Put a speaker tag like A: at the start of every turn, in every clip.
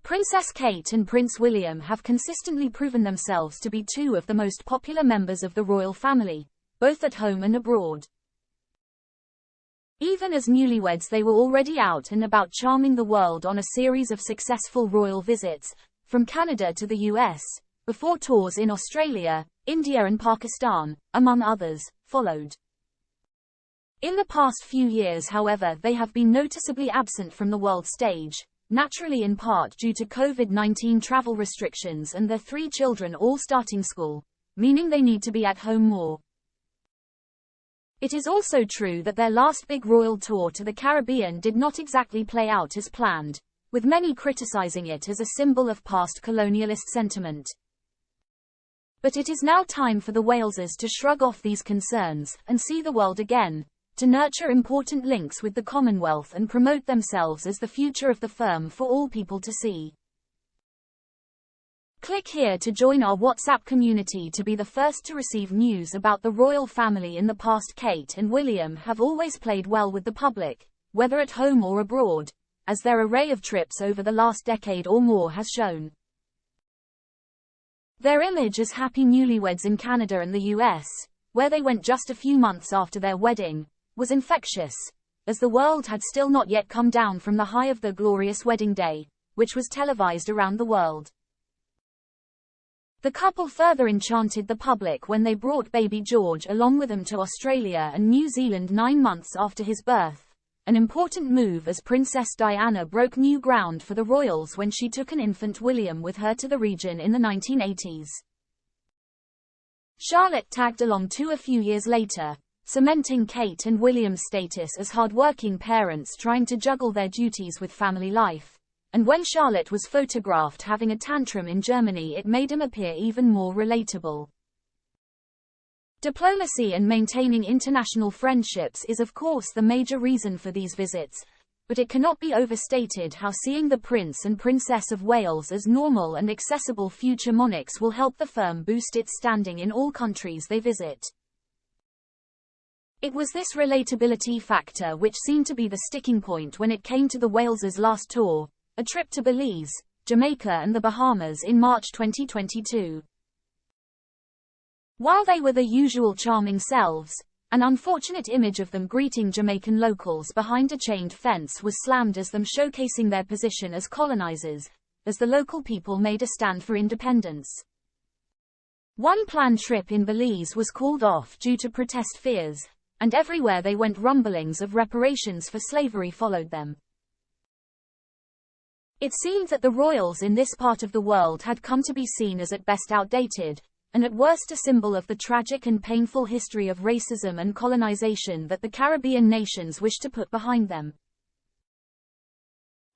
A: Princess Kate and Prince William have consistently proven themselves to be two of the most popular members of the royal family, both at home and abroad. Even as newlyweds, they were already out and about charming the world on a series of successful royal visits, from Canada to the US, before tours in Australia, India and Pakistan, among others, followed. In the past few years, however, they have been noticeably absent from the world stage, naturally in part due to COVID-19 travel restrictions and their 3 children all starting school, meaning they need to be at home more. It is also true that their last big royal tour to the Caribbean did not exactly play out as planned, with many criticizing it as a symbol of past colonialist sentiment. But it is now time for the Walesers to shrug off these concerns and see the world again, to nurture important links with the Commonwealth and promote themselves as the future of the firm for all people to see. Click here to join our WhatsApp community to be the first to receive news about the royal family in the past. Kate and William have always played well with the public, whether at home or abroad, as their array of trips over the last decade or more has shown. Their image as happy newlyweds in Canada and the US, where they went just a few months after their wedding, was infectious, as the world had still not yet come down from the high of their glorious wedding day, which was televised around the world. The couple further enchanted the public when they brought baby George along with them to Australia and New Zealand 9 months after his birth, an important move as Princess Diana broke new ground for the royals when she took an infant William with her to the region in the 1980s. Charlotte tagged along too a few years later, cementing Kate and William's status as hard-working parents trying to juggle their duties with family life, and when Charlotte was photographed having a tantrum in Germany, it made him appear even more relatable. Diplomacy and maintaining international friendships is of course the major reason for these visits, but it cannot be overstated how seeing the Prince and Princess of Wales as normal and accessible future monarchs will help the firm boost its standing in all countries they visit. It was this relatability factor which seemed to be the sticking point when it came to the Walesers' last tour, a trip to Belize, Jamaica and the Bahamas in March 2022. While they were the usual charming selves, an unfortunate image of them greeting Jamaican locals behind a chained fence was slammed as them showcasing their position as colonizers, as the local people made a stand for independence. One planned trip in Belize was called off due to protest fears, and everywhere they went rumblings of reparations for slavery followed them. It seemed that the royals in this part of the world had come to be seen as at best outdated, and at worst a symbol of the tragic and painful history of racism and colonization that the Caribbean nations wish to put behind them.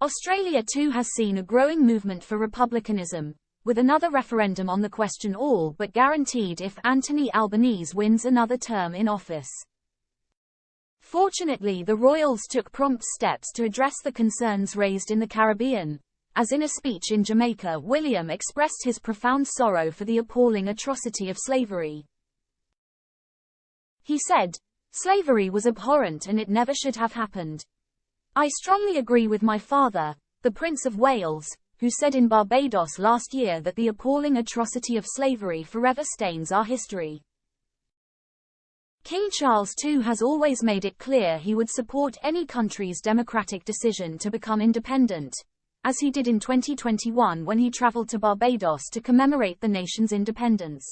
A: Australia too has seen a growing movement for republicanism, with another referendum on the question all but guaranteed if Anthony Albanese wins another term in office. Fortunately, the royals took prompt steps to address the concerns raised in the Caribbean, as in a speech in Jamaica, William expressed his profound sorrow for the appalling atrocity of slavery. He said, "Slavery was abhorrent and it never should have happened. I strongly agree with my father, the Prince of Wales, who said in Barbados last year that the appalling atrocity of slavery forever stains our history." King Charles too has always made it clear he would support any country's democratic decision to become independent, as he did in 2021 when he traveled to Barbados to commemorate the nation's independence.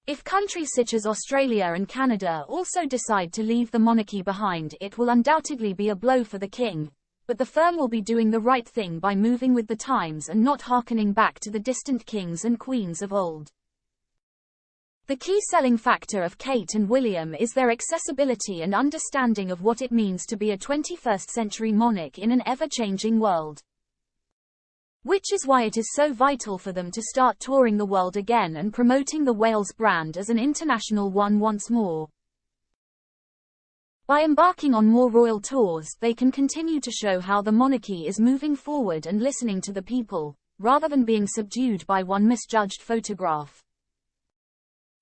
A: If countries such as Australia and Canada also decide to leave the monarchy behind, it will undoubtedly be a blow for the king, but the firm will be doing the right thing by moving with the times and not hearkening back to the distant kings and queens of old. The key selling factor of Kate and William is their accessibility and understanding of what it means to be a 21st-century monarch in an ever-changing world. Which is why it is so vital for them to start touring the world again and promoting the Wales brand as an international one once more. By embarking on more royal tours, they can continue to show how the monarchy is moving forward and listening to the people, rather than being subdued by one misjudged photograph.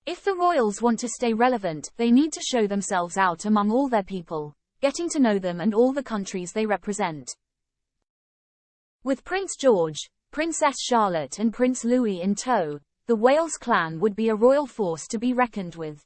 A: If the royals want to stay relevant, they need to show themselves out among all their people, getting to know them and all the countries they represent. With Prince George, Princess Charlotte and Prince Louis in tow, the Wales clan would be a royal force to be reckoned with.